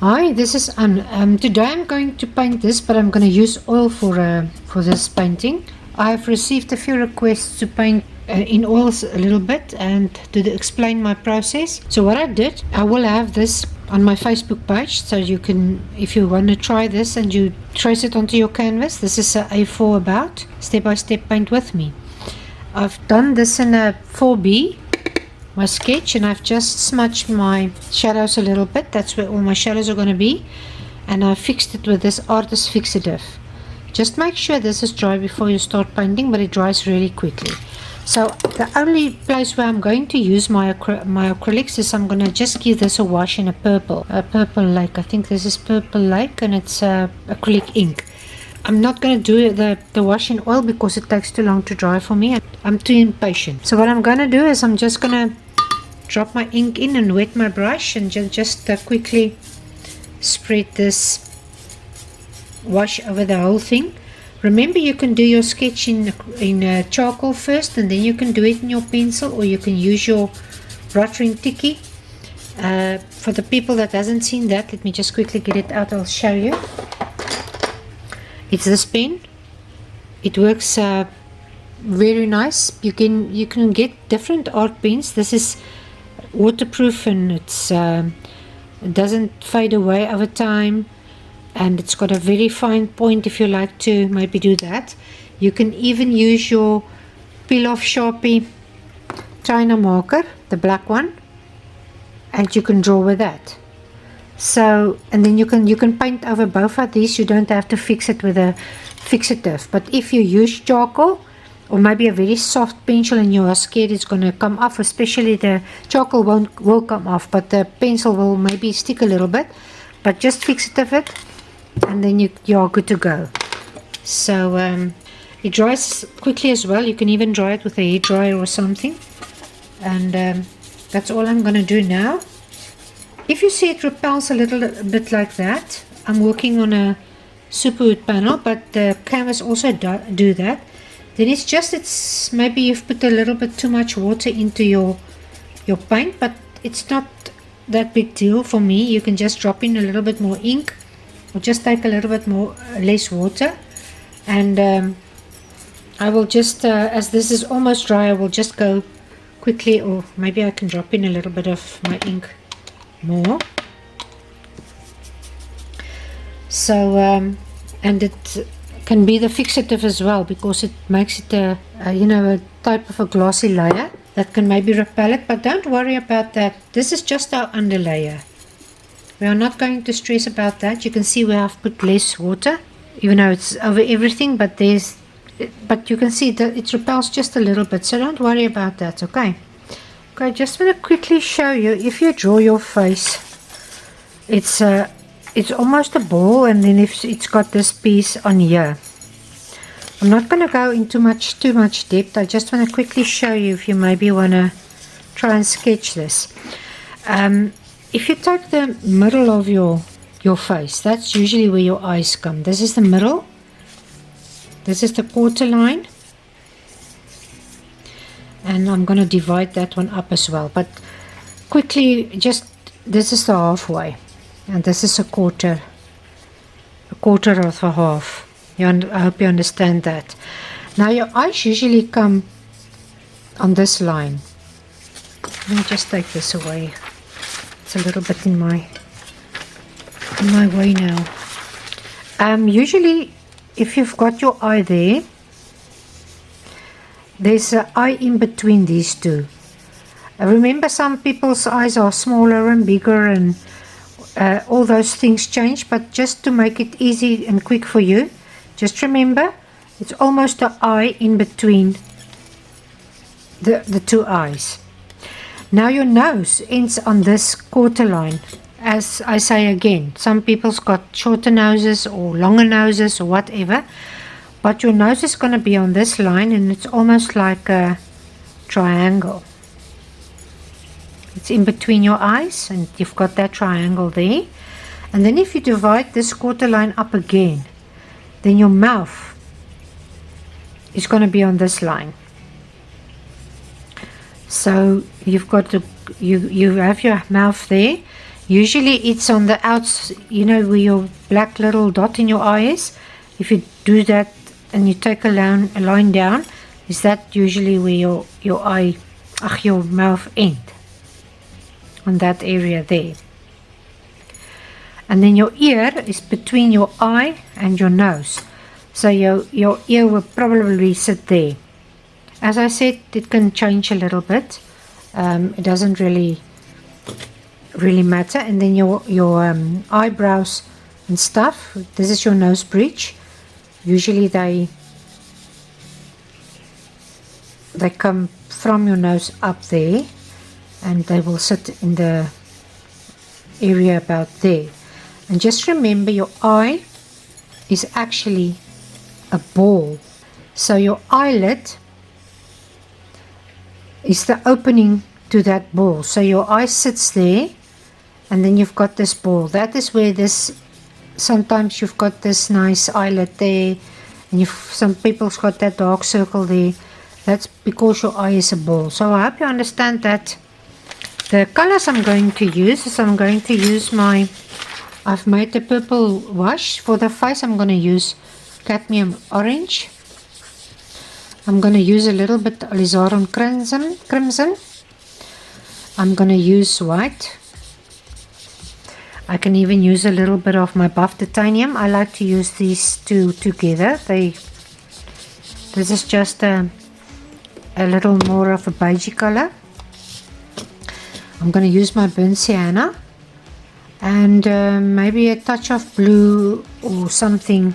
Hi, this is Anne. Today I'm going to paint this, but I'm going to use oil for this painting. I've received a few requests to paint in oils a little bit and to explain my process. So what I did, I will have this on my Facebook page, so you can, if you want to try this and you trace it onto your canvas, this is a A4 about step-by-step paint with me. I've done this in a 4B, my sketch, and I've just smudged my shadows a little bit. That's where all my shadows are going to be, and I fixed it with this artist fixative. Just make sure this is dry before you start painting, but it dries really quickly. So the only place where I'm going to use my acrylics is I'm going to just give this a wash in a purple lake. I think this is purple lake, and it's acrylic ink. I'm not going to do the wash in oil because it takes too long to dry for me. I'm too impatient. So what I'm going to do is I'm just going to drop my ink in and wet my brush and just quickly spread this wash over the whole thing. Remember, you can do your sketch in charcoal first, and then you can do it in your pencil, or you can use your Rotring Tiki. For the people that hasn't seen that, let me just quickly get it out. I'll show you. It's this pen. It works very nice. You can get different art pens. This is waterproof, and it doesn't fade away over time, and it's got a very fine point if you like to maybe do that. You can even use your peel off Sharpie China marker, the black one, and you can draw with that. So, and then you can paint over both of these. You don't have to fix it with a fixative. But if you use charcoal or maybe a very soft pencil and you are scared it's going to come off, especially the charcoal will come off, but the pencil will maybe stick a little bit. But just fixative it, and then you are good to go. So it dries quickly as well. You can even dry it with a hairdryer or something. And that's all I'm going to do now. If you see it repels a little bit like that, I'm working on a superwood panel, but the canvas also do that. Then it's maybe you've put a little bit too much water into your paint, but it's not that big deal for me. You can just drop in a little bit more ink, or just take a little bit less water, and I will just as this is almost dry, I will just go quickly, or maybe I can drop in a little bit of my ink more. So and it can be the fixative as well, because it makes it a type of a glossy layer that can maybe repel it. But don't worry about that. This is just our underlayer. We are not going to stress about that. You can see we have put less water, even though it's over everything, but you can see that it repels just a little bit, so don't worry about that. Okay, just want to quickly show you. If you draw your face, it's almost a ball, and then if it's got this piece on here. I'm not going to go into too much depth. I just want to quickly show you if you maybe want to try and sketch this. If you take the middle of your face, that's usually where your eyes come. This is the middle. This is the quarter line. And I'm going to divide that one up as well. But quickly, this is the halfway. And this is a quarter of a half. I hope you understand that. Now your eyes usually come on this line. Let me just take this away. It's a little bit in my way now. Usually, if you've got your eye there, there's an eye in between these two. Remember, some people's eyes are smaller and bigger, and all those things change. But just to make it easy and quick for you, just remember, it's almost an eye in between the two eyes. Now your nose ends on this quarter line. As I say again, some people's got shorter noses or longer noses or whatever, but your nose is going to be on this line, and it's almost like a triangle. It's in between your eyes, and you've got that triangle there. And then if you divide this quarter line up again, then your mouth is going to be on this line. So you've got you have your mouth there. Usually it's on the outs, you know, where your black little dot in your eye is. If you do that and you take a line down, is that usually where your eye, your mouth end, on that area there. And then your ear is between your eye and your nose. So your ear will probably sit there. As I said, it can change a little bit. It doesn't really matter. And then your eyebrows and stuff. This is your nose bridge. Usually they come from your nose up there, and they will sit in the area about there. And just remember, your eye is actually a ball. So your eyelid is the opening to that ball. So your eye sits there, and then you've got this ball. That is where this, sometimes you've got this nice eyelid there, and some people's got that dark circle there. That's because your eye is a ball. So I hope you understand that. The colors I'm going to use is I've made the purple wash. For the face I'm going to use cadmium orange. I'm going to use a little bit Alizaron Crimson. I'm going to use white. I can even use a little bit of my buff titanium. I like to use these two together. This is just a little more of a beigey color. I'm going to use my burnt sienna and maybe a touch of blue or something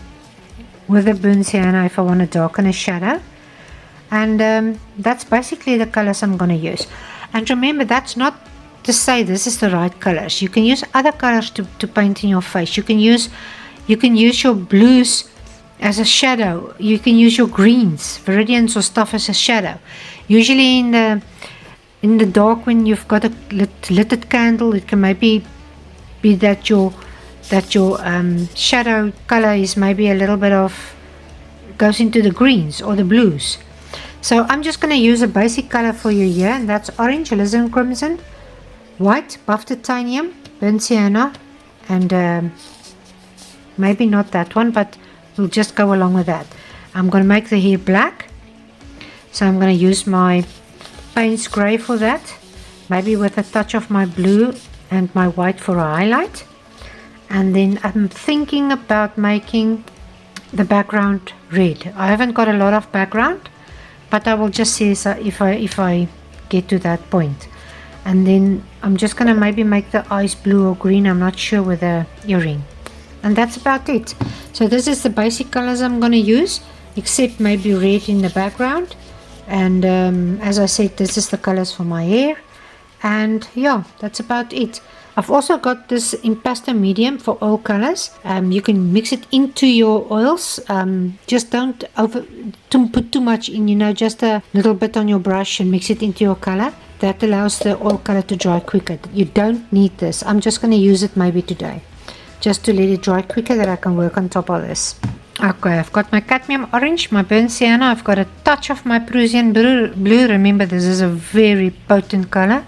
with the burnt sienna if I want to darken a shadow. And that's basically the colors I'm going to use. And remember, that's not to say this is the right colors. You can use other colors to paint in your face. You can use your blues as a shadow. You can use your greens, viridians or stuff as a shadow. Usually in the dark, when you've got a lit candle, it can maybe be that your shadow color is maybe a little bit of, goes into the greens or the blues. So I'm just going to use a basic color for you here, and that's orange, alizaron crimson, white, buff titanium, burnt sienna, and maybe not that one, but we'll just go along with that. I'm going to make the hair black, so I'm going to use my Paynes grey for that, maybe with a touch of my blue and my white for a highlight. And then I'm thinking about making the background red. I haven't got a lot of background, but I will just see if I get to that point. And then I'm just going to maybe make the eyes blue or green, I'm not sure, with the earring. And that's about it. So this is the basic colors I'm going to use, except maybe red in the background. And as I said, this is the colors for my hair. And yeah, that's about it. I've also got this Impasto medium for oil colors. You can mix it into your oils. Just don't put too much in, you know, just a little bit on your brush and mix it into your color. That allows the oil color to dry quicker. You don't need this. I'm just going to use it maybe today, just to let it dry quicker, that I can work on top of this. Okay, I've got my cadmium orange, my burnt sienna. I've got a touch of my Prussian blue. Remember, this is a very potent color.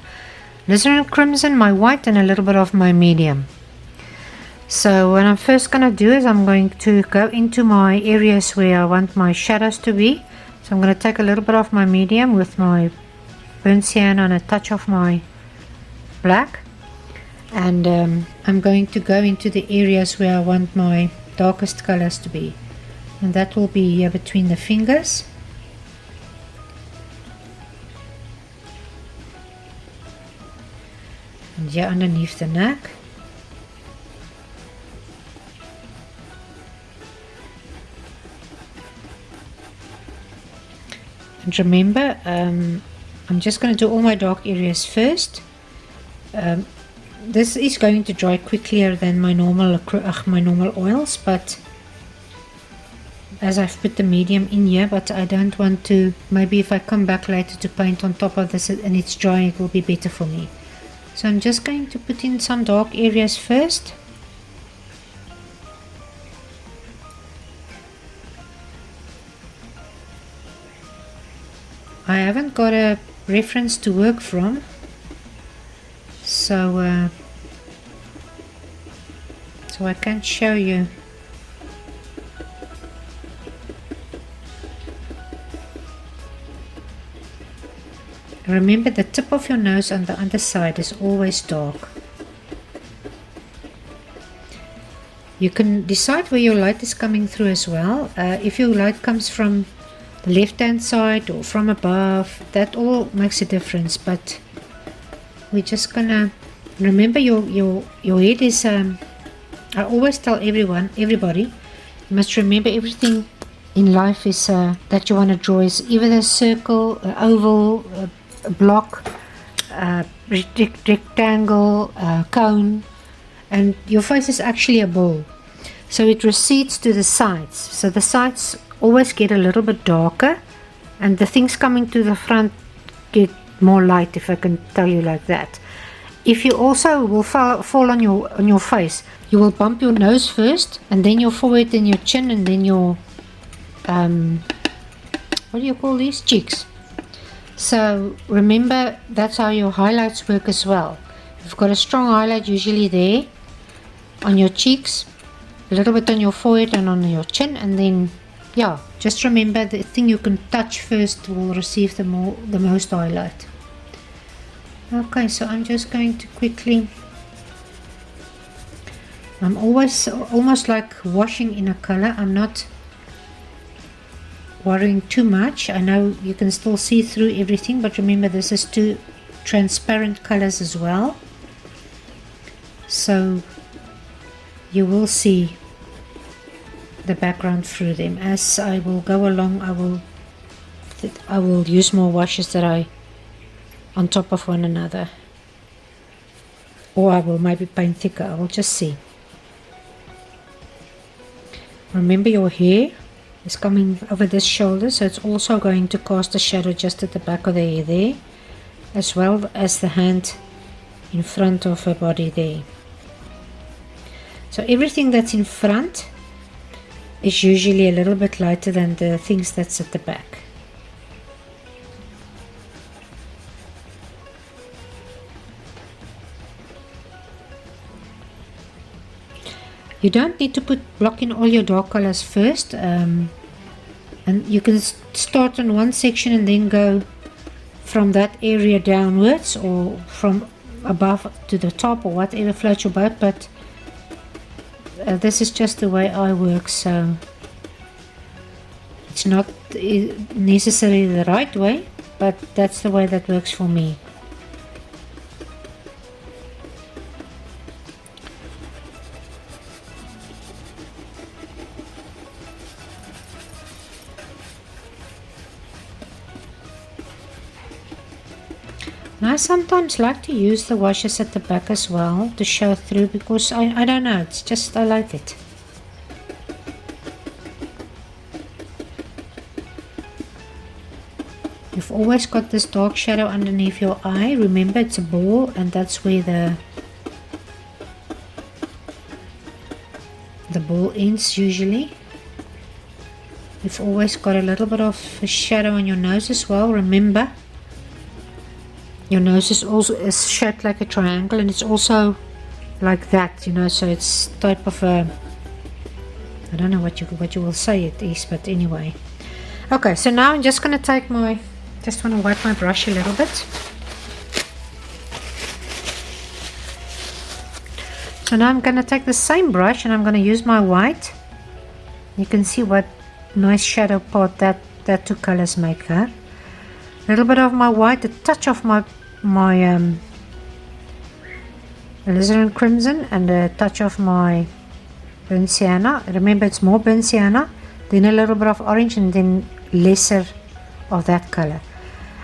Alizaron crimson, my white, and a little bit of my medium. So what I'm first going to do is I'm going to go into my areas where I want my shadows to be. So I'm going to take a little bit of my medium with my burnt sienna and a touch of my black. And I'm going to go into the areas where I want my darkest colors to be. And that will be here between the fingers. And here underneath the neck. And remember, I'm just going to do all my dark areas first. This is going to dry quicker than my normal oils, but as I've put the medium in here, but I don't want to, maybe if I come back later to paint on top of this and it's dry, it will be better for me. So I'm just going to put in some dark areas first. I haven't got a reference to work from, so so I can't show you. Remember, the tip of your nose on the underside is always dark. You can decide where your light is coming through as well. If your light comes from the left hand side or from above, that all makes a difference. But we're just gonna remember your head is I always tell everybody, you must remember everything in life is that you want to draw is either a circle, an oval, a block, rectangle, cone, and your face is actually a ball, so it recedes to the sides, so the sides always get a little bit darker and the things coming to the front get more light, if I can tell you like that. If you also will fall on your face, you will bump your nose first and then your forehead and your chin and then your what do you call these, cheeks. So remember, that's how your highlights work as well. You've got a strong highlight usually there on your cheeks, a little bit on your forehead and on your chin, and then yeah, just remember the thing you can touch first will receive the most highlight. Okay, so I'm just going to quickly, I'm always almost like washing in a color. I'm not worrying too much. I know you can still see through everything, but remember this is two transparent colors as well, so you will see the background through them. As I will go along, I will use more washes that I on top of one another, or I will maybe paint thicker. I will just see. Remember, your hair is coming over this shoulder, so it's also going to cast a shadow just at the back of the hair there, as well as the hand in front of her body there. So everything that's in front is usually a little bit lighter than the things that's at the back. You don't need to block in all your dark colors first, and you can start on one section and then go from that area downwards, or from above to the top, or whatever floats your boat. But this is just the way I work, so it's not necessarily the right way, but that's the way that works for me. I sometimes like to use the washes at the back as well to show through, because I don't know, it's just I like it. You've always got this dark shadow underneath your eye. Remember, it's a ball, and that's where the ball ends usually. You've always got a little bit of a shadow on your nose as well. Remember, your nose is shaped like a triangle, and it's also like that, you know, so it's type of a, I don't know what you will say it is, but anyway. Okay, so now I'm just going to take just want to wipe my brush a little bit. So now I'm going to take the same brush and I'm going to use my white. You can see what nice shadow part that two colors make, huh? A little bit of my white, a touch of my Alizaron Crimson, and a touch of my burnt sienna. Remember, it's more burnt sienna, then a little bit of orange, and then lesser of that color.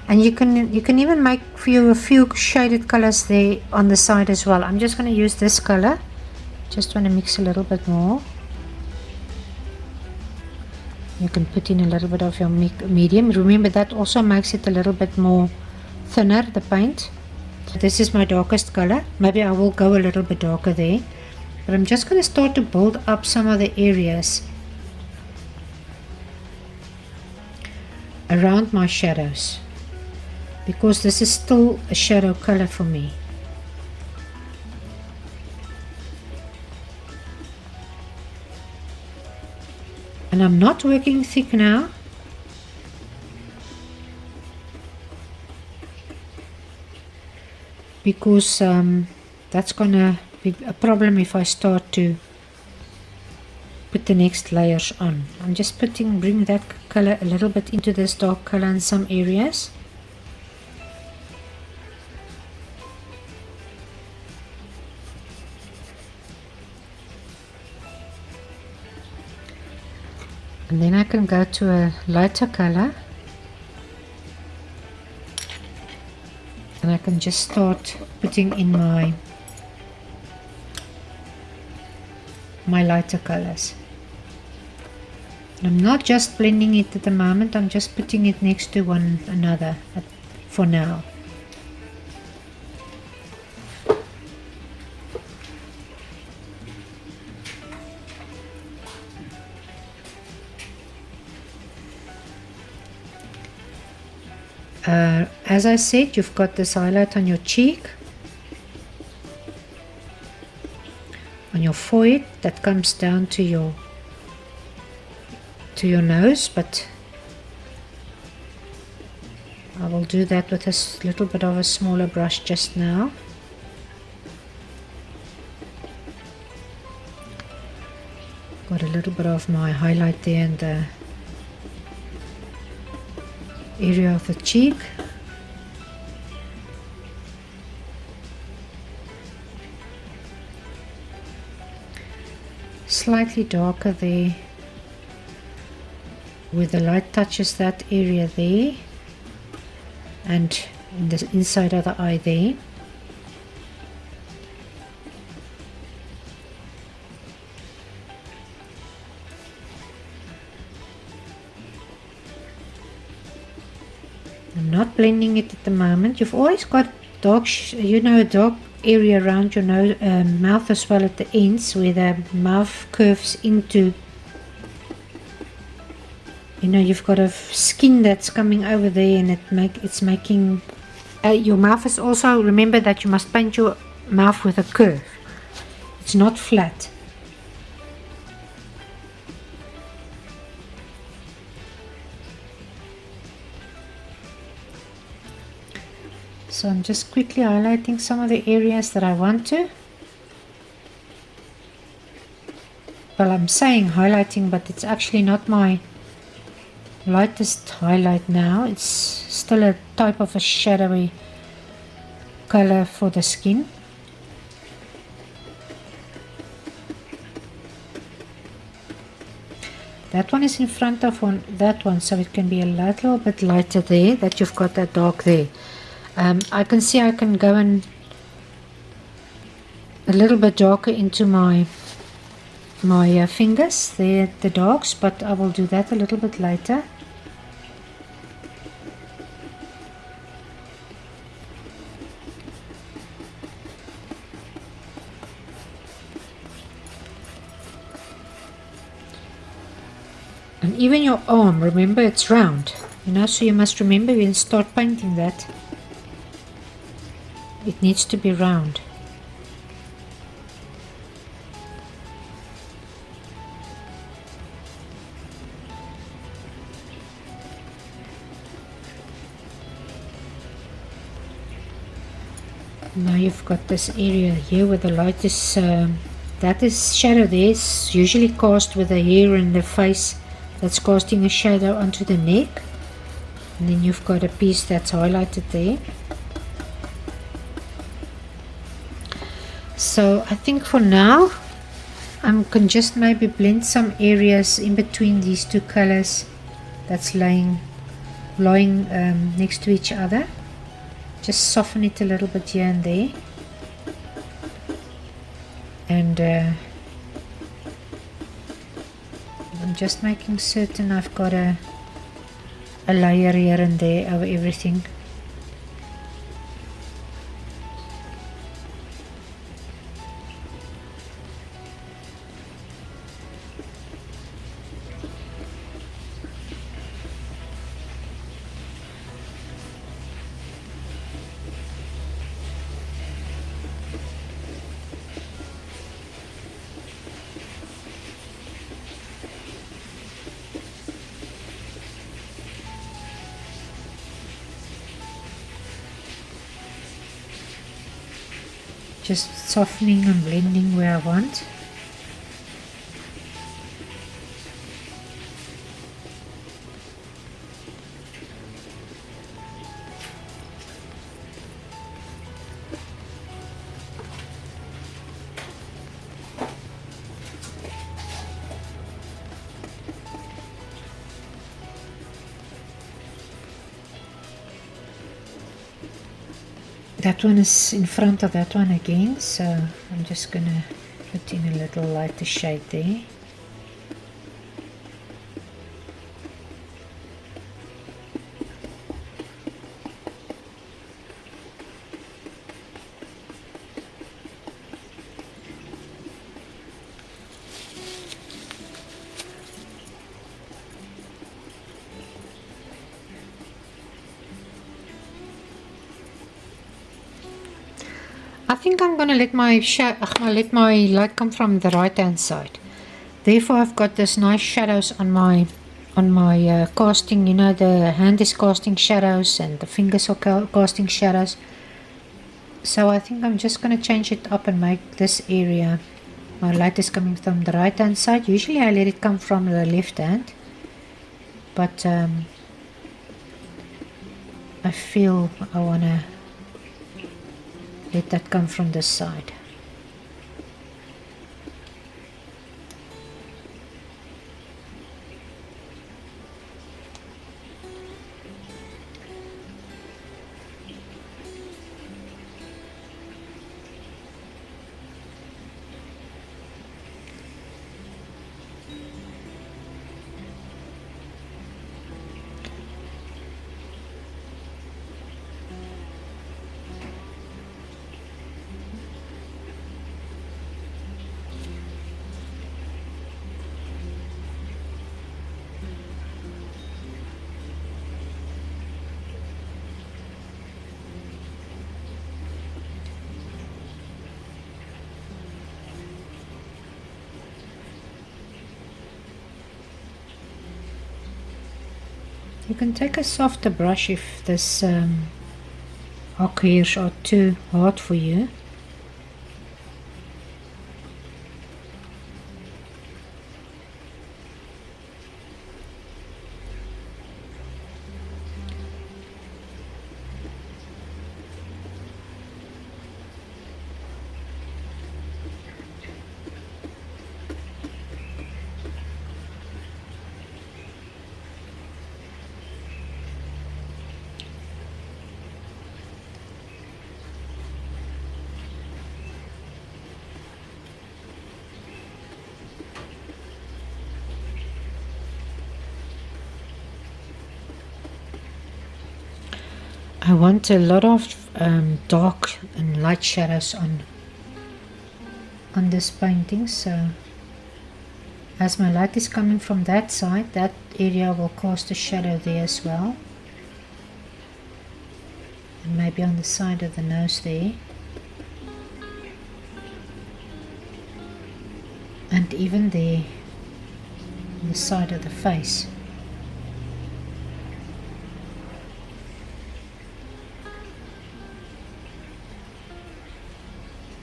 And you can even make for you a few shaded colors there on the side as well. I'm just going to use this color. Just want to mix a little bit more. You can put in a little bit of your medium. Remember, that also makes it a little bit more thinner, the paint. This is my darkest color. Maybe I will go a little bit darker there, but I'm just going to start to build up some of the areas around my shadows, because this is still a shadow color for me. And I'm not working thick now, because that's gonna be a problem if I start to put the next layers on. I'm just bring that color a little bit into this dark color in some areas. And then I can go to a lighter color, and I can just start putting in my lighter colors. I'm not just blending it at the moment, I'm just putting it next to one another for now. As I said, you've got this highlight on your cheek, on your forehead, that comes down to your nose, but I will do that with a little bit of a smaller brush just now. Got a little bit of my highlight there in the area of the cheek. Slightly darker there where the light touches that area there, and in the inside of the eye there. I'm not blending it at the moment. You've always got dark, a dark area around your nose, mouth as well at the ends, where the mouth curves into. You've got a skin that's coming over there, and it's making your mouth is also. Remember that you must paint your mouth with a curve. It's not flat. So I'm just quickly highlighting some of the areas that I want to. Well, I'm saying highlighting, but it's actually not my lightest highlight now. It's still a type of a shadowy color for the skin. That one is in front of that one, so it can be a little bit lighter there, that you've got that dark there. I can see I can go in a little bit darker into my fingers there, the darks, but I will do that a little bit later. And even your arm, remember it's round, so you must remember when you start painting that it needs to be round. Now you've got this area here where the light is, that is shadow there. It's usually cast with the hair and the face, that's casting a shadow onto the neck. And then you've got a piece that's highlighted there. So I think for now I can just maybe blend some areas in between these two colors that's lying next to each other. Just soften it a little bit here and there, and I'm just making certain I've got a layer here and there over everything. just softening and blending where I want. That one is in front of that one again, so I'm just going to put in a little lighter shade there. I think I'm going to let my light come from the right hand side. Therefore I've got this nice shadows on my casting. You know, the hand is casting shadows and the fingers are casting shadows. So I think I'm just going to change it up and make this area, my light is coming from the right hand side. Usually I let it come from the left hand, but I feel I want to let that come from this side. You can take a softer brush if this ochres are too hard for you. I want a lot of dark and light shadows on this painting, so as my light is coming from that side, that area will cast a shadow there as well, and maybe on the side of the nose there, and even there on the side of the face.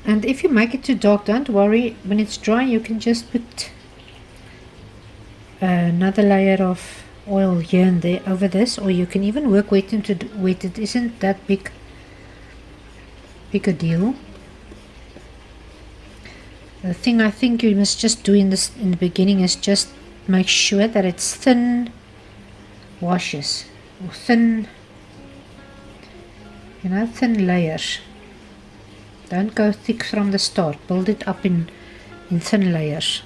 And if you make it too dark, don't worry, when it's dry you can just put another layer of oil here and there over this, or you can even work wet into wet. It isn't that big a deal. The thing I think you must just do in the beginning is just make sure that it's thin washes, or thin layers. Don't go thick from the start. Build it up in thin layers.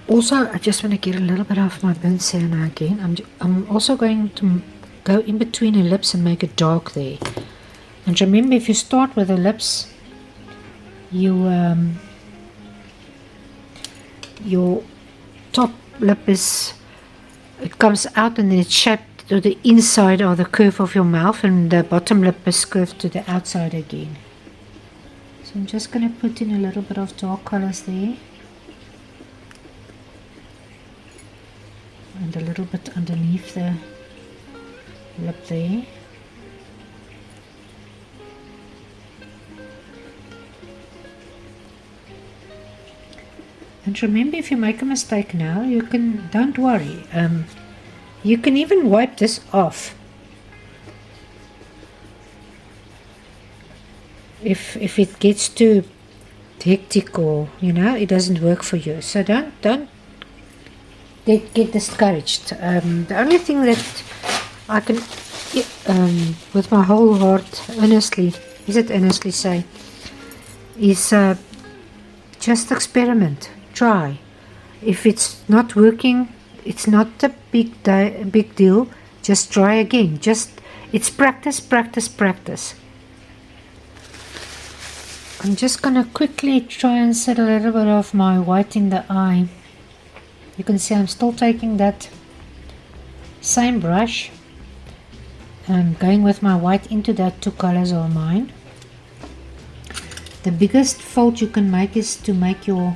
Also, I just want to get a little bit of my burnt sienna again. I'm also going to go in between her lips and make it dark there. And remember, if you start with the lips, your top lip it comes out and then it's shaped to the inside of the curve of your mouth, and the bottom lip is curved to the outside again. So I'm just going to put in a little bit of dark colors there, and a little bit underneath the lip there. And remember, if you make a mistake now, don't worry. You can even wipe this off. If it gets too hectic, or it doesn't work for you. So don't get discouraged. The only thing that I can with my whole heart earnestly say is just experiment. Try. If it's not working, it's not a big deal. Just try again. It's practice, practice, practice. I'm just gonna quickly try and set a little bit of my white in the eye. You can see I'm still taking that same brush and I'm going with my white into that two colors of mine. The biggest fault you can make is to make your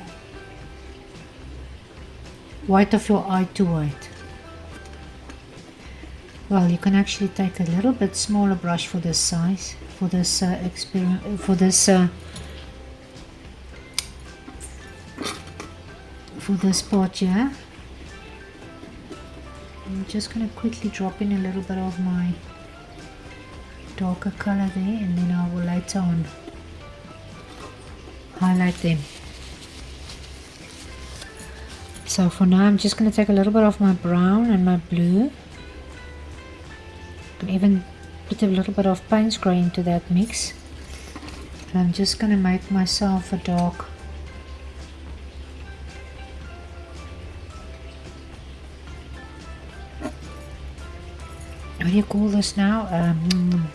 white of your eye too white. Well, you can actually take a little bit smaller brush for this size, for this experiment, for this part here. I'm just going to quickly drop in a little bit of my darker color there, and then I will later on highlight them. So for now I'm just going to take a little bit of my brown and my blue. I can even put a little bit of Paynes grey into that mix. And I'm just going to make myself a dark what do you call this now? I'm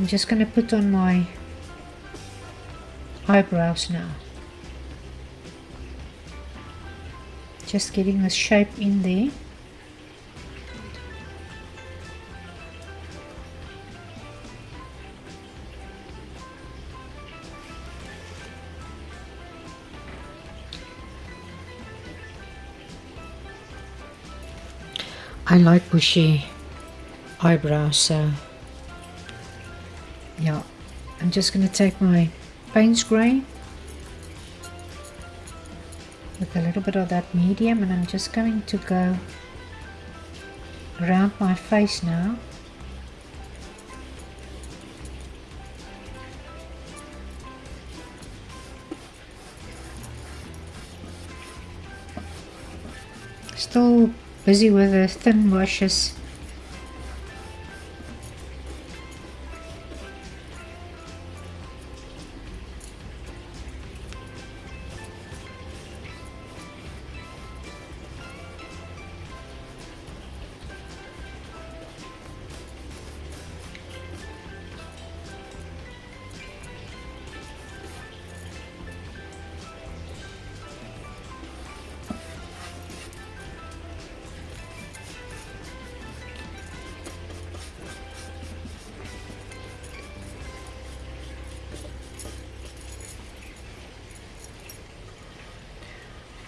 just going to put on my eyebrows now. Just getting the shape in there. I like bushy eyebrows, so yeah, I'm just going to take my Paynes grey with a little bit of that medium, and I'm just going to go around my face now. Still busy with the thin washes.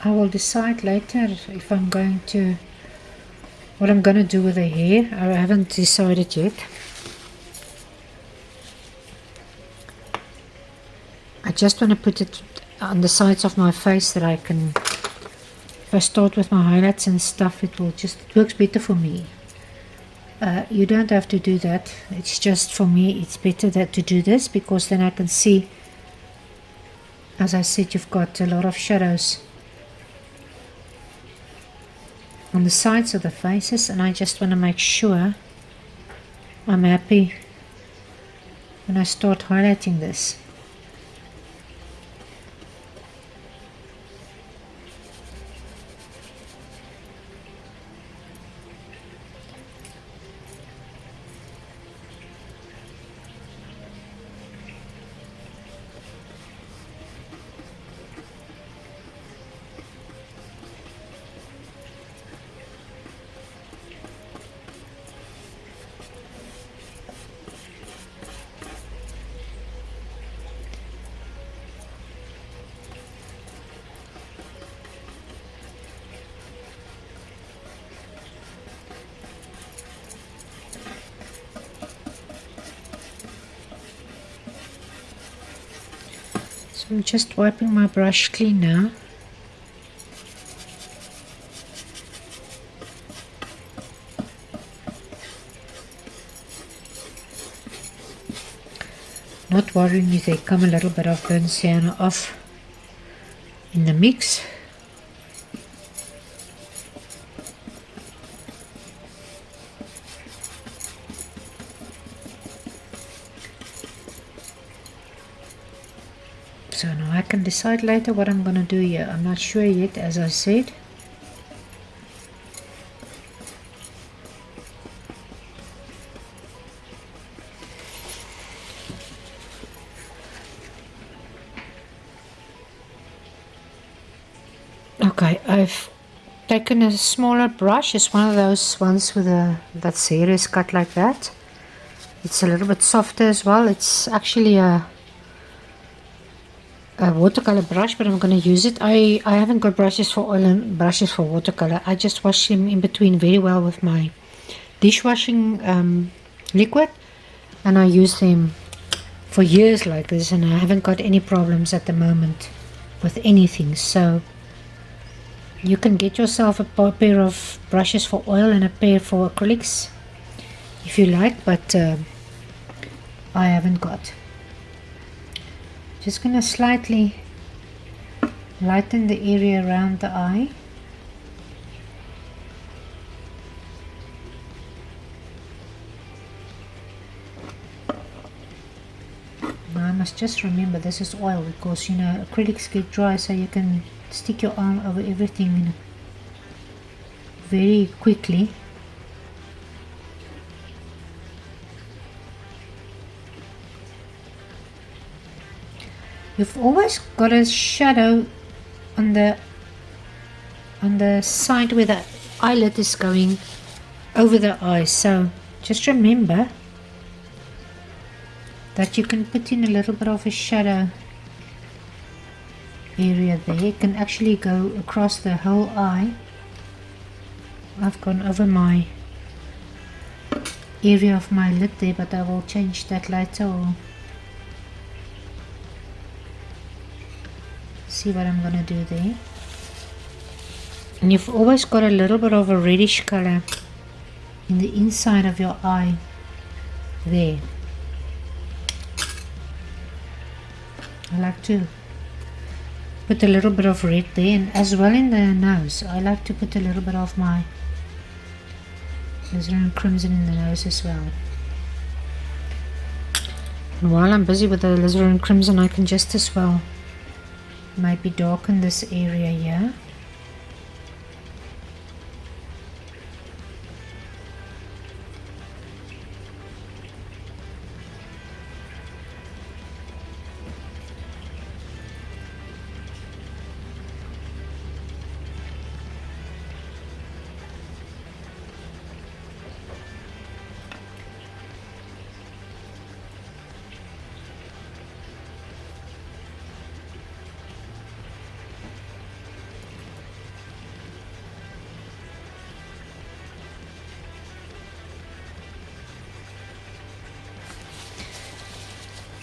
I will decide later if I'm going to, what I'm going to do with the hair. I haven't decided yet. I just want to put it on the sides of my face that I can, if I start with my highlights and stuff, it works better for me. You don't have to do that. It's just for me, it's better to do this, because then I can see, as I said, you've got a lot of shadows on the sides of the faces, and I just want to make sure I'm happy when I start highlighting this. So I'm just wiping my brush clean now. Not worrying if there come a little bit of burnt sienna off in the mix. So now I can decide later what I'm going to do here. I'm not sure yet, as I said. Okay, I've taken a smaller brush. It's one of those ones with that hair is cut like that. It's a little bit softer as well. It's actually a watercolor brush, but I'm going to use it. I haven't got brushes for oil and brushes for watercolor. I just wash them in between very well with my dishwashing liquid, and I use them for years like this, and I haven't got any problems at the moment with anything. So you can get yourself a pair of brushes for oil and a pair for acrylics if you like, but I haven't got. Just going to slightly lighten the area around the eye. Now I must just remember this is oil, because you know acrylics get dry, so you can stick your arm over everything very quickly. You've always got a shadow on the side where the eyelid is going over the eye, so just remember that you can put in a little bit of a shadow area there. It can actually go across the whole eye. I've gone over my area of my lid there, but I will change that later, or see what I'm gonna do there. And you've always got a little bit of a reddish color in the inside of your eye there. I like to put a little bit of red there, and as well in the nose. I like to put a little bit of my Alizaron Crimson in the nose as well. And while I'm busy with the Alizaron Crimson, I can just as well maybe darken this area here.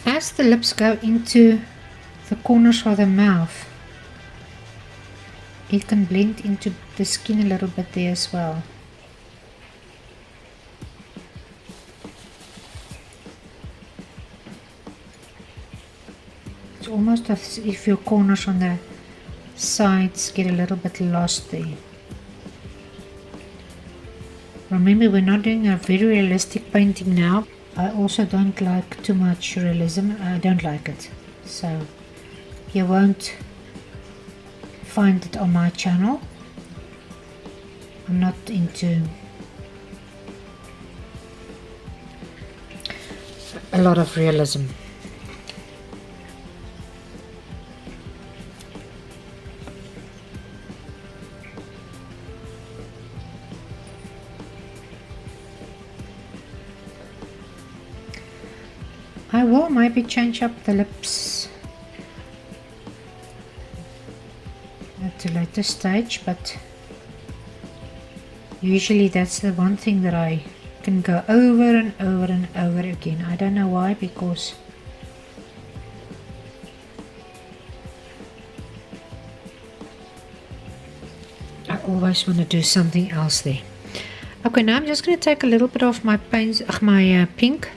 As the lips go into the corners of the mouth, it can blend into the skin a little bit there as well. It's almost as if your corners on the sides get a little bit lost there. Remember, we're not doing a very realistic painting now. I also don't like too much realism. I don't like it, so you won't find it on my channel. I'm not into a lot of realism. I will maybe change up the lips at a later stage, but usually that's the one thing that I can go over and over and over again. I don't know why, because otherwise want to do something else there. Okay, now I'm just going to take a little bit of my pink.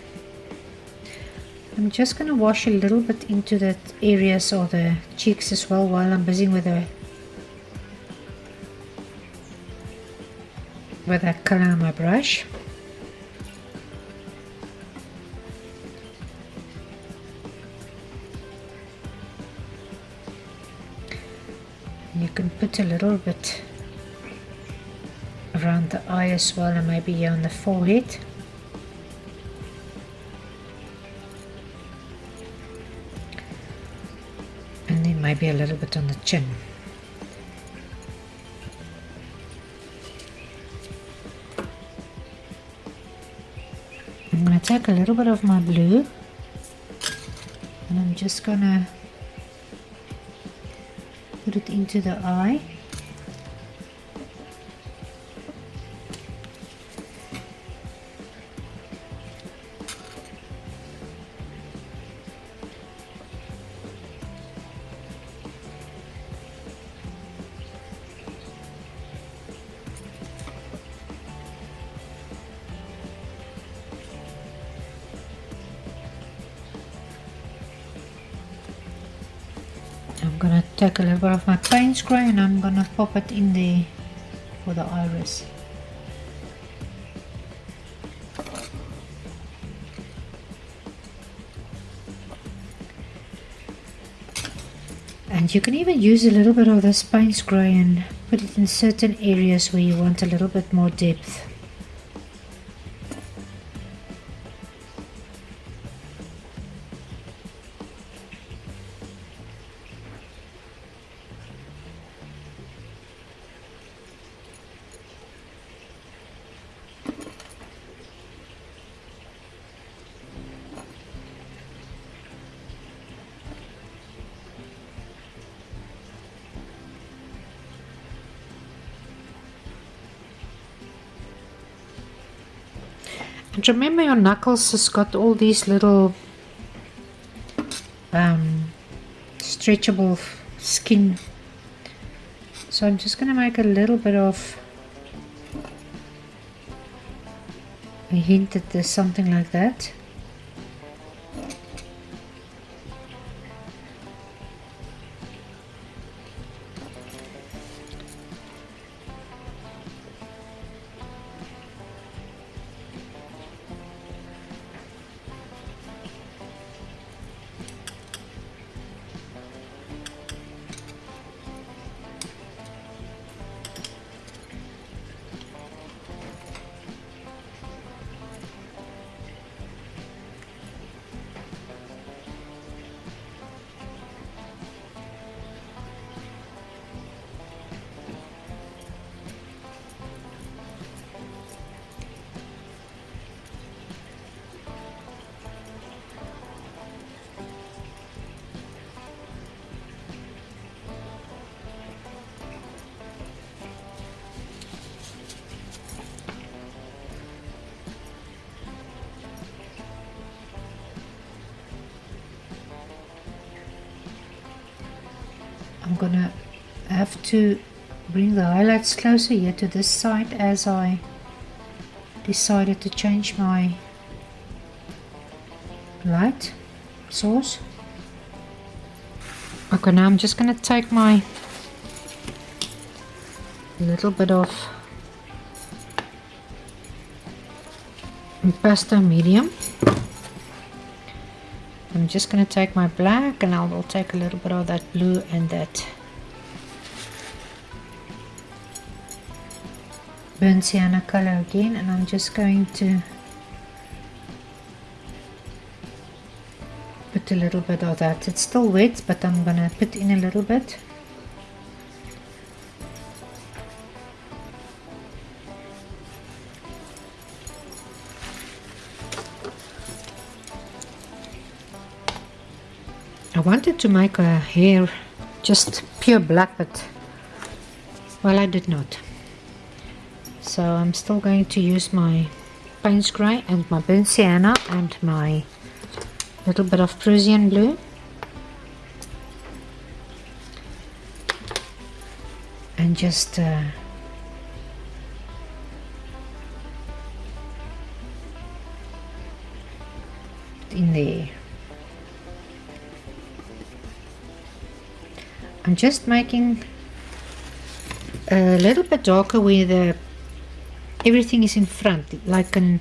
I'm just going to wash a little bit into that areas or the cheeks as well while I'm busy with that color on my brush. You can put a little bit around the eye as well, and maybe here on the forehead. And then maybe a little bit on the chin. I'm going to take a little bit of my blue, and I'm just going to put it into the eye. I'm going to take a little bit of my Paynes grey and I'm going to pop it in there for the iris. And you can even use a little bit of this Paynes grey and put it in certain areas where you want a little bit more depth. And remember, your knuckles has got all these little stretchable skin. So I'm just going to make a little bit of a hint that there's something like that. I'm gonna have to bring the highlights closer here to this side as I decided to change my light source. Okay, now I'm just gonna take my little bit of Impasto medium. I'm just going to take my black and I'll take a little bit of that blue and that burnt sienna color again, and I'm just going to put a little bit of that. It's still wet, but I'm going to put in a little bit. I wanted to make a hair just pure black, but well, I did not. So I'm still going to use my Paynes grey and my burnt sienna and my little bit of Prussian blue, and just in there. I'm just making a little bit darker where everything is in front, like in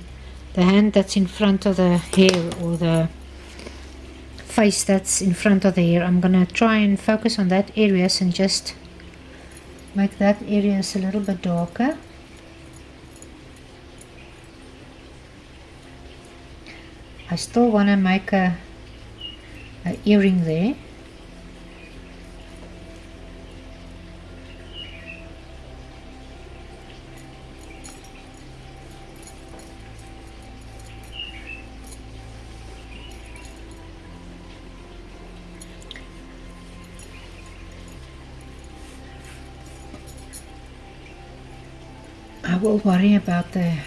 the hand that's in front of the hair, or the face that's in front of the hair. I'm gonna try and focus on that areas and just make that areas a little bit darker. I still want to make a earring there. I will worry about the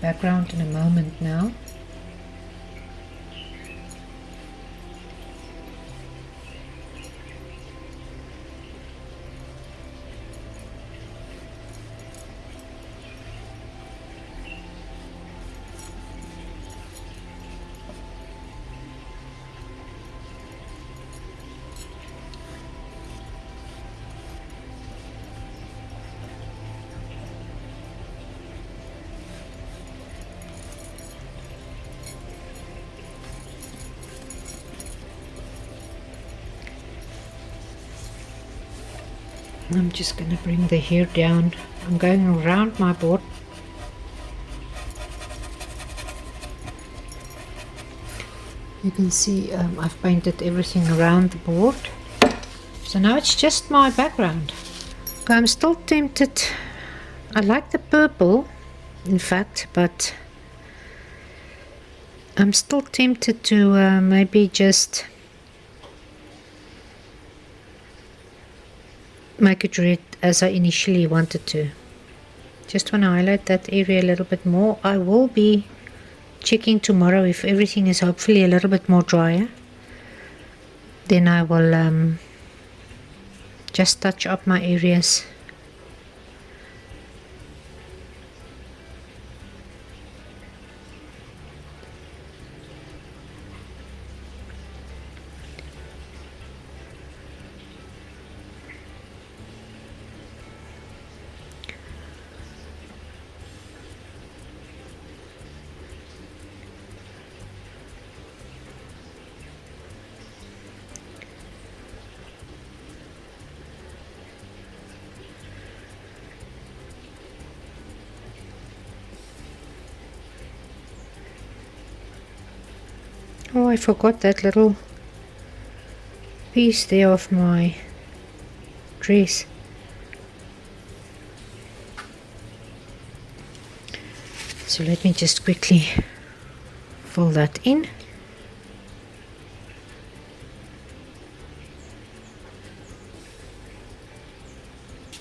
background in a moment now. I'm just going to bring the hair down. I'm going around my board. You can see I've painted everything around the board. So now it's just my background. I'm still tempted. I like the purple, in fact, but I'm still tempted to maybe just make it red as I initially wanted to. Just want to highlight that area a little bit more. I will be checking tomorrow if everything is hopefully a little bit more drier. Then I will just touch up my areas. Oh, I forgot that little piece there of my dress. So let me just quickly fill that in.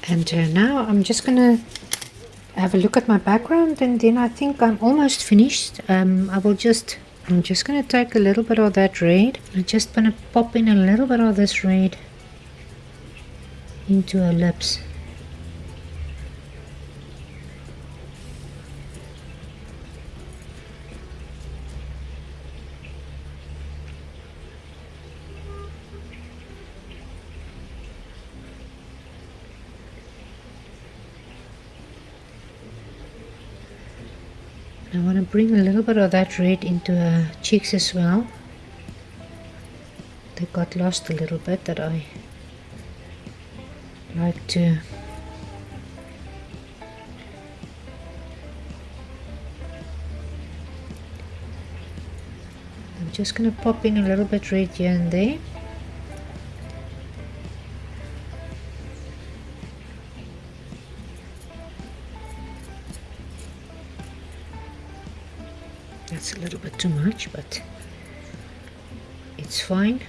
And now I'm just gonna have a look at my background, and then I think I'm almost finished. I'm just going to take a little bit of that red. I'm just going to pop in a little bit of this red into her lips. I want to bring a little bit of that red into her cheeks as well. They got lost a little bit, that I like to I'm just going to pop in a little bit red here and there. That's a little bit too much, but it's fine.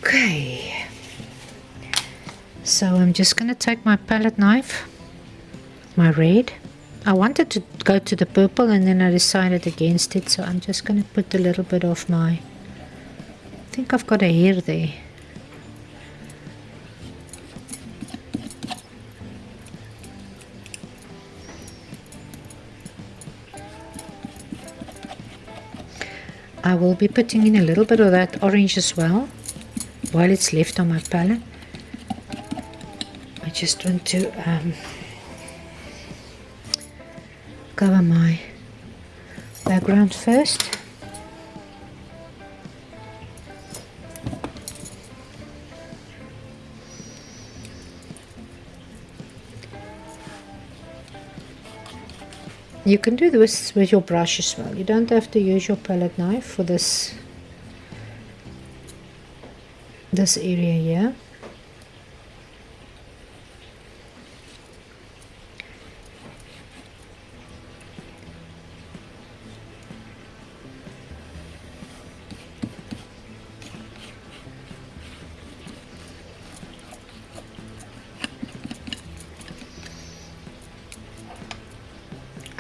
Okay, so I'm just going to take my palette knife, my red. I wanted to go to the purple and then I decided against it, so I'm just going to put a little bit of my, I think I've got a hair there. I will be putting in a little bit of that orange as well while it's left on my palette. I just want to cover my background first. You can do this with your brush as well. You don't have to use your palette knife for this area here.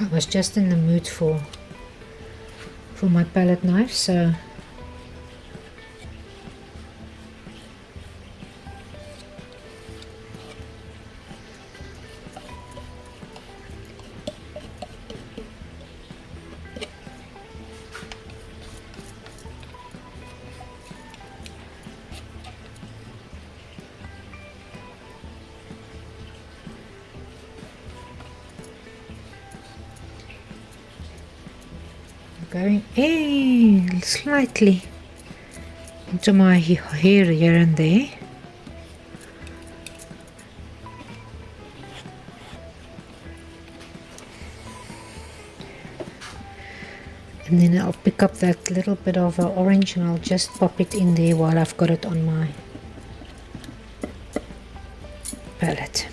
I was just in the mood for my palette knife, so going slightly into my hair here and there. And then I'll pick up that little bit of orange and I'll just pop it in there while I've got it on my palette.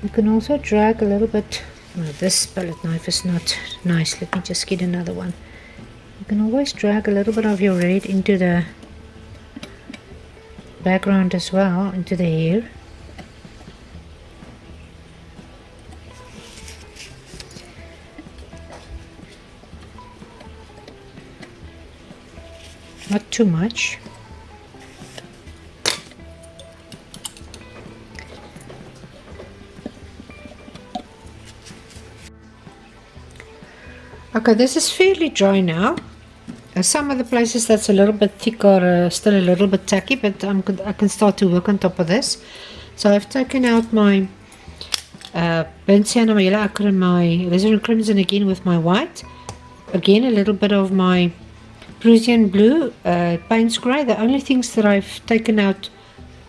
You can also drag a little bit. Well, this palette knife is not nice. Let me just get another one. You can always drag a little bit of your red into the background as well, into the hair. Not too much. Okay, this is fairly dry now. Some of the places that's a little bit thick are still a little bit tacky, but I can start to work on top of this. So I've taken out my burnt sienna, my yellow ochre, and my Alizaron Crimson again with my white. Again, a little bit of my Prussian blue, Paynes grey. The only things that I've taken out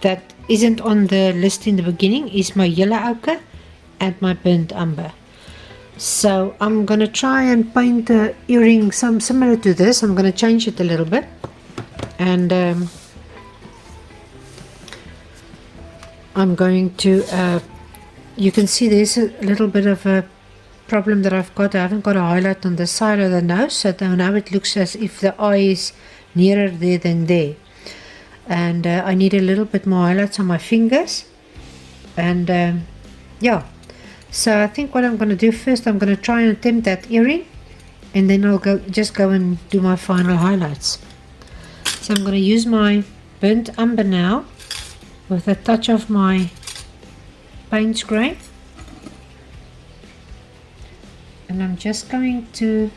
that isn't on the list in the beginning is my yellow ochre and my burnt umber. So I'm going to try and paint the earring some similar to this. I'm going to change it a little bit, and I'm going to you can see there's a little bit of a problem that I've got. I haven't got a highlight on the side of the nose, so now it looks as if the eye is nearer there than there, and I need a little bit more highlights on my fingers, and yeah. So I think what I'm going to do first, I'm going to try and attempt that earring, and then I'll just go and do my final highlights. So I'm going to use my burnt umber now with a touch of my Paynes grey, and I'm just going to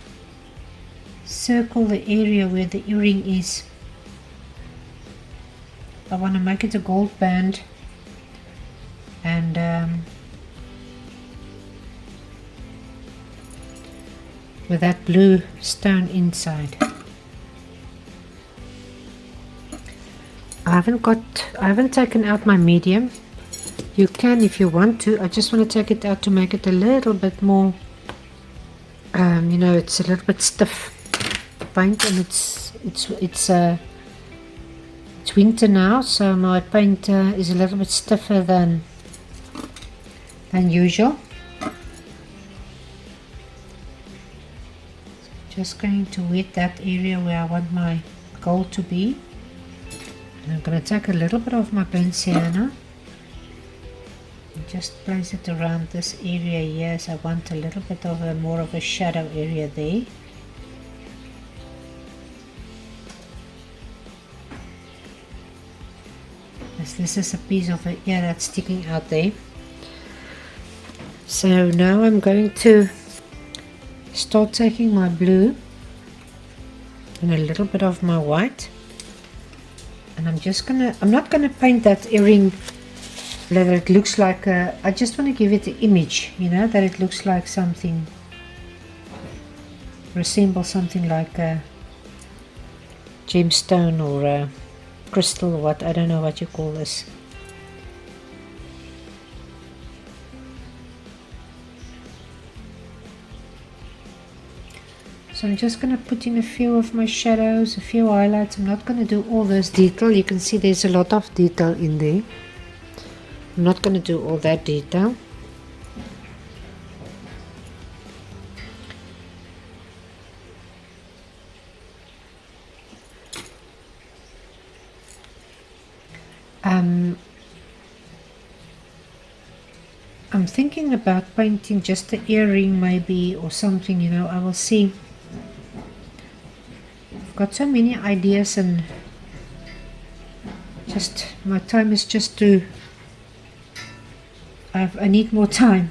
circle the area where the earring is. I want to make it a gold band, and with that blue stone inside. I haven't taken out my medium. You can if you want to. I just want to take it out to make it a little bit more you know, it's a little bit stiff paint, and it's winter now, so my paint is a little bit stiffer than usual. just going to wet that area where I want my gold to be. And I'm going to take a little bit of my burnt sienna and just place it around this area here, as I want a little bit of a more of a shadow area there. As this is a piece of an ear that's sticking out there. So now I'm going to start taking my blue and a little bit of my white, and I'm not gonna paint that earring that it looks like I just want to give it the image, you know, that it looks like something, resembles something like a gemstone or a crystal or what, I don't know what you call this. So I'm just going to put in a few of my shadows, a few highlights. I'm not going to do all this detail. You can see there's a lot of detail in there. I'm not going to do all that detail. I'm thinking about painting just the earring maybe or something, you know, I will see. I've got so many ideas and just my time is just to, I need more time.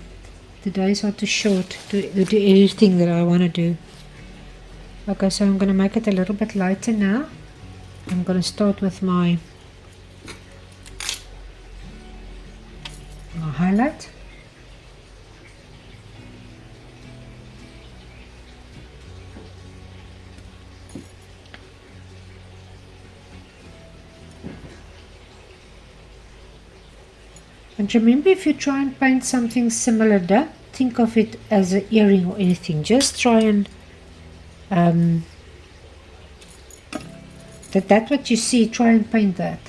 The days are too short to do everything that I want to do. Okay, so I'm going to make it a little bit lighter now. I'm going to start with my highlight. And remember, if you try and paint something similar, don't think of it as an earring or anything. Just try and that's what you see, try and paint that.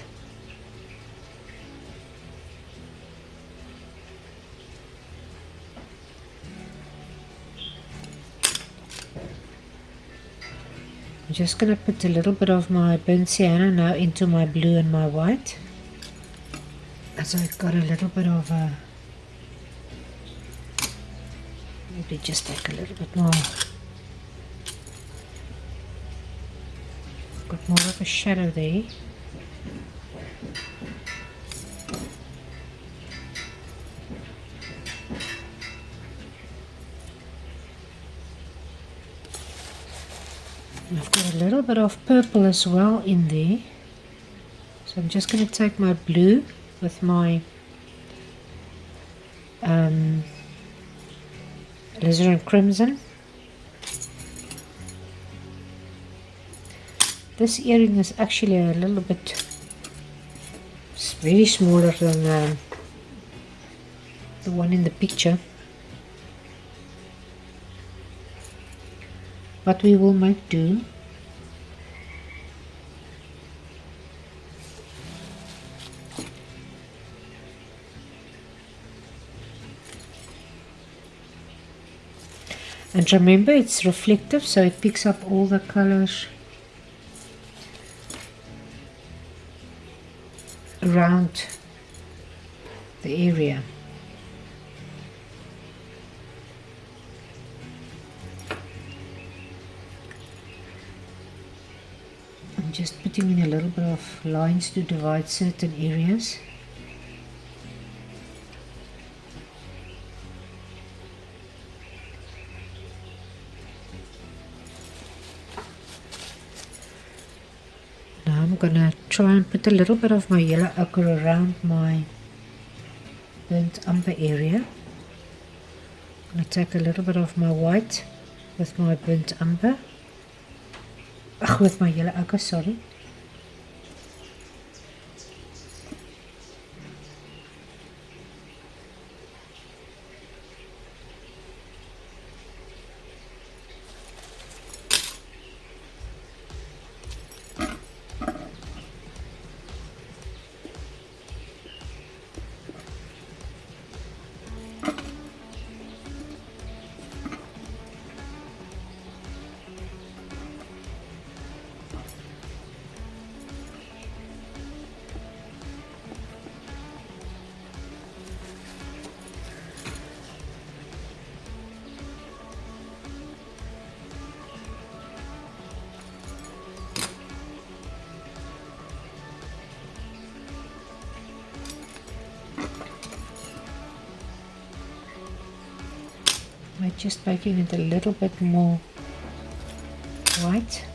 I'm just going to put a little bit of my burnt sienna now into my blue and my white. As I've got a little bit of a, maybe just take a little bit more. Got more of a shadow there. I've got a little bit of purple as well in there. So I'm just going to take my blue with my Alizaron Crimson. This earring is actually a little bit, it's very smaller than the one in the picture. But we will make do. And remember, it's reflective, so it picks up all the colors around the area. I'm just putting in a little bit of lines to divide certain areas. Now I'm gonna try and put a little bit of my yellow ochre around my burnt umber area. I'm gonna take a little bit of my white with my burnt umber. With my yellow ochre, sorry. We're just making it a little bit more white.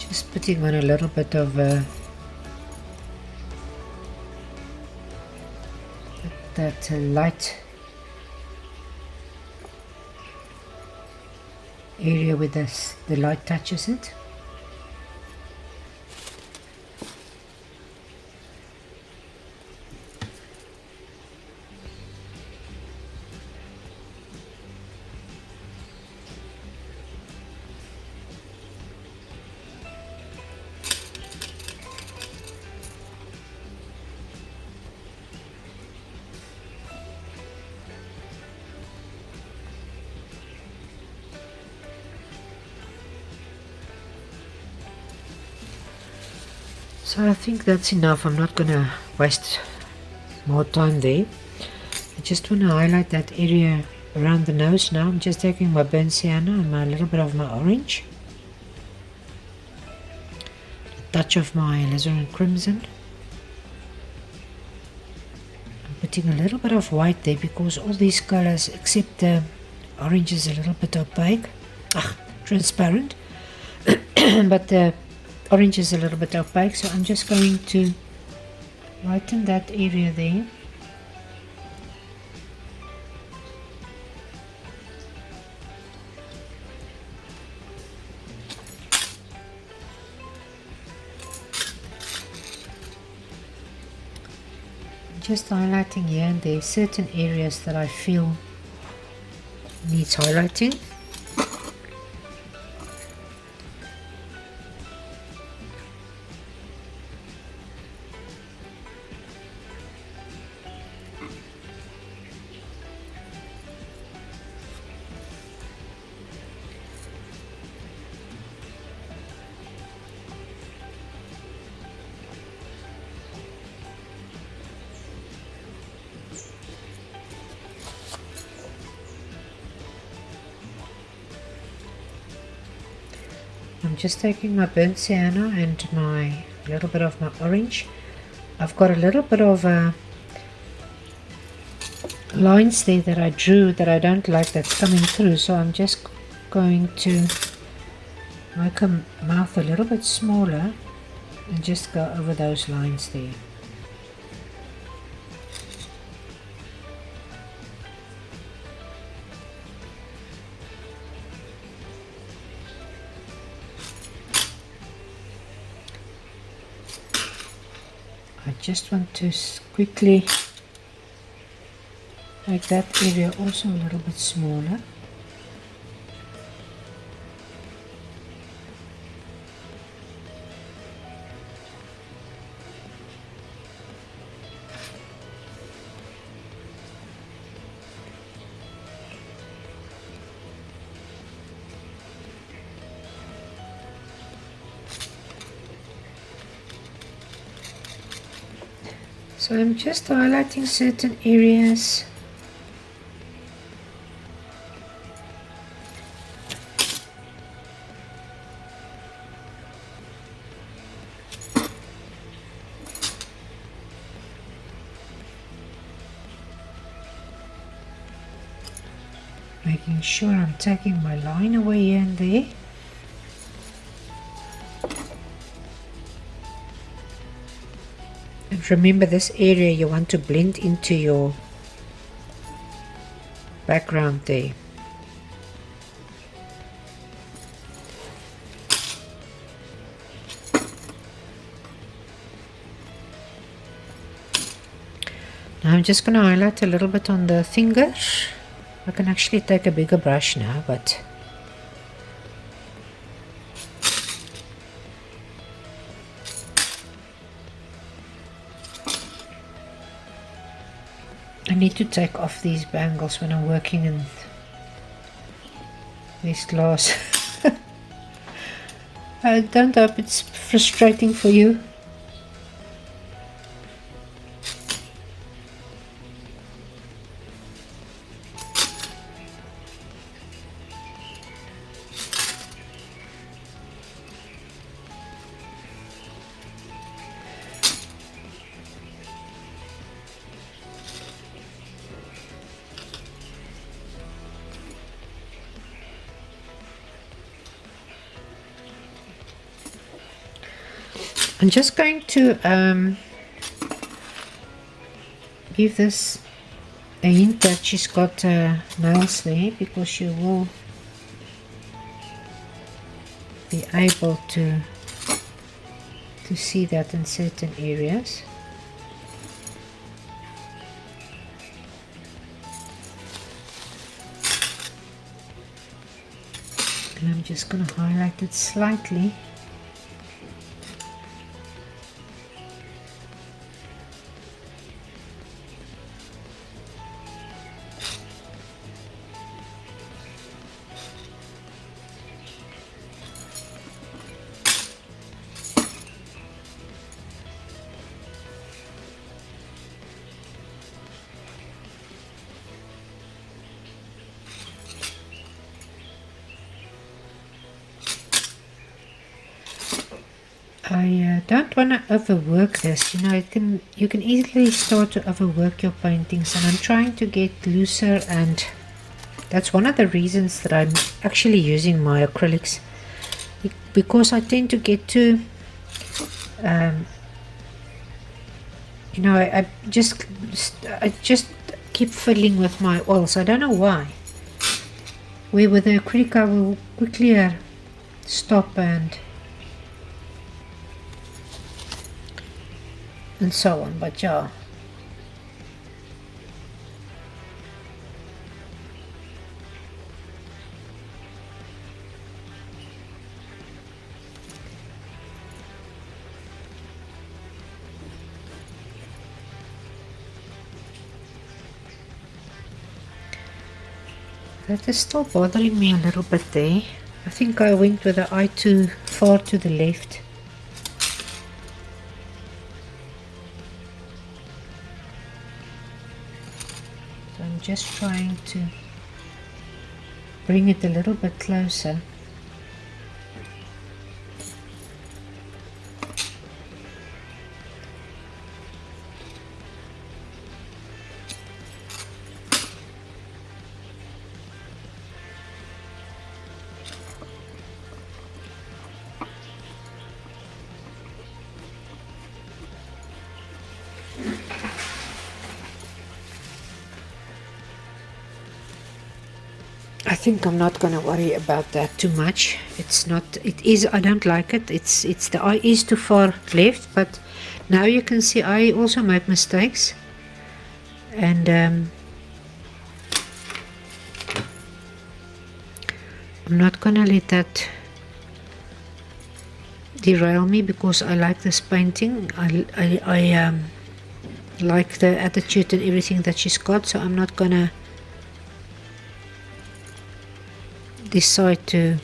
Just putting on a little bit of that light area with the light touches it. So I think that's enough. I'm not gonna waste more time there. I just want to highlight that area around the nose now. I'm just taking my burnt sienna and a little bit of my orange, a touch of my Alizaron Crimson. I'm putting a little bit of white there because all these colors except the orange is a little bit opaque, transparent, but the orange is a little bit opaque, so I'm just going to lighten that area there. Just highlighting here and there certain areas that I feel needs highlighting. I'm just taking my burnt sienna and my little bit of my orange. I've got a little bit of lines there that I drew that I don't like that's coming through, so I'm just going to make a mouth a little bit smaller and just go over those lines there. I just want to quickly make that area also a little bit smaller. So I'm just highlighting certain areas. Making sure I'm taking my line away here and there. And remember, this area you want to blend into your background there. Now I'm just going to highlight a little bit on the finger. I can actually take a bigger brush now, but I need to take off these bangles when I'm working in this glass. I don't hope it's frustrating for you. I'm just going to give this a hint that she's got nails there, because you will be able to see that in certain areas. And I'm just going to highlight it slightly. I don't want to overwork this. You know, you can easily start to overwork your paintings, and I'm trying to get looser, and that's one of the reasons that I'm actually using my acrylics, because I tend to get too you know, I just keep fiddling with my oils. I don't know why. Where with the acrylic I will quickly stop and so on, but yeah. That is still bothering me a little bit there. I think I went with the eye too far to the left. So I'm just trying to bring it a little bit closer. I think I'm not going to worry about that too much. It's not, it is, I don't like it. It's the eye is too far left, but now you can see I also make mistakes. And I'm not going to let that derail me, because I like this painting. I like the attitude and everything that she's got, so I'm not going to decide to.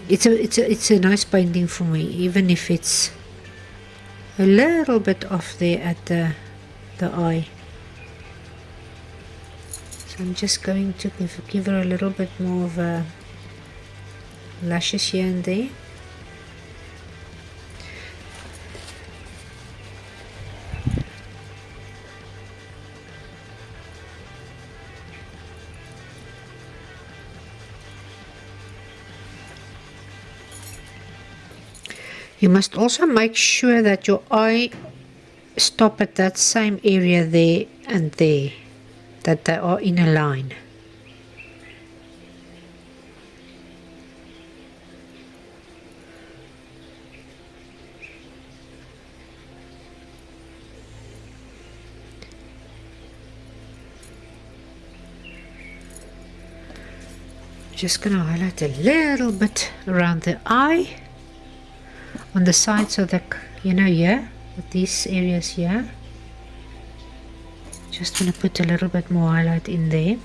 It's a nice painting for me, even if it's a little bit off there at the eye. So I'm just going to give her a little bit more of a lashes here and there. You must also make sure that your eye stop at that same area there and there, that they are in a line. just going to highlight a little bit around the eye, on the sides of the, here, with these areas here. Just going to put a little bit more highlight in there.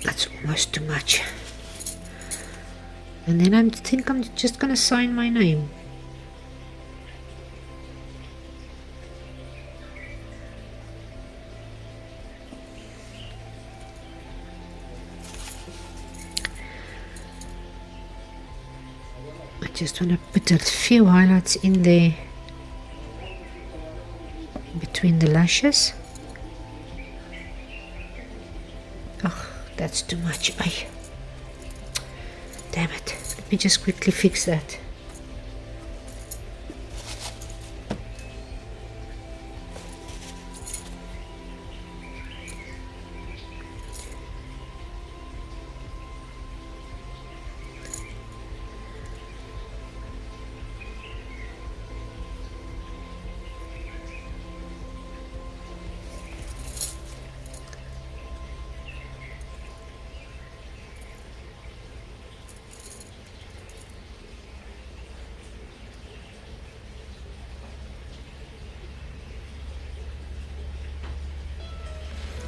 That's almost too much. And then I think I'm just going to sign my name. I just want to put a few highlights in there between the lashes. Oh, that's too much. Ay. Damn it. Let me just quickly fix that.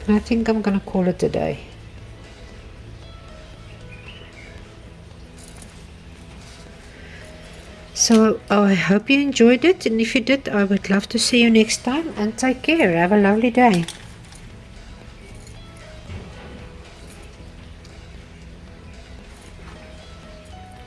And I think I'm going to call it a day. So I hope you enjoyed it, and if you did, I would love to see you next time, and take care. Have a lovely day.